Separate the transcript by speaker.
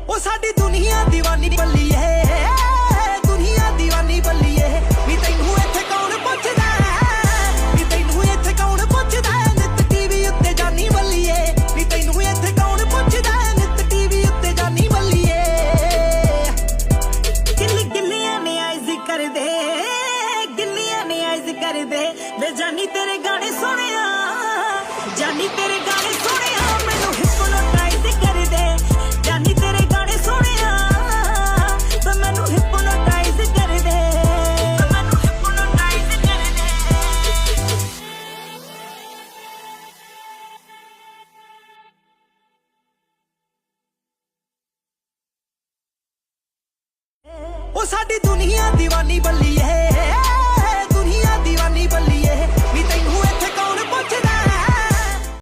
Speaker 1: ਉਹ ਸਾਡੀ ਦੁਨੀਆ ਦੀਵਾਨੀ ਬੱਲੀਏ, ਦੁਨੀਆ ਦੀਵਾਨੀ ਬੱਲੀਏ। ਨੀ ਤੈਨੂੰ ਇੱਥੇ ਕੌਣ ਪੁੱਛਦਾ, ਨੀ ਤੈਨੂੰ ਇੱਥੇ ਕੌਣ ਪੁੱਛਦਾ, ਨਿੱਤ ਟੀਵੀ ਉੱਤੇ ਜਾਨੀ ਬੱਲੀਏ। ਨੀ ਤੈਨੂੰ ਇੱਥੇ ਕੌਣ ਪੁੱਛਦਾ, ਨਿੱਤ ਟੀਵੀ ਉੱਤੇ ਜਾਨੀ ਬੱਲੀਏ। ਗਿੱਲੀਆਂ ਨੇ ਆਇਜ਼ ਕਰਦੇ, ਗਿੱਲੀਆਂ ਨੇ ਆਇਜ਼ ਕਰਦੇ ਵੇ ਜਾਨੀ ਤੇਰੇ ਗਾਣੇ ਸੁਣਿਆ, ਜਾਨੀ ਤੇਰੇ ਗਾਣੇ ਸੁਣਿਆ ਮੈਨੂੰ ਹਿਪਨੋਟਾਈਜ਼ ਕਰਦੇ। ਜਾਨੀ ਤੇਰੇ ਗਾਣੇ ਸੁਣਿਆ ਤੇ ਮੈਨੂੰ ਹਿਪਨੋਟਾਈਜ਼ ਕਰਦੇ, ਮੈਨੂੰ ਹਿਪਨੋਟਾਈਜ਼ ਕਰਦੇ। ਉਹ ਸਾਡੀ ਦੁਨੀਆ ਦੀਵਾਨੀ ਬੱਲੀਏ,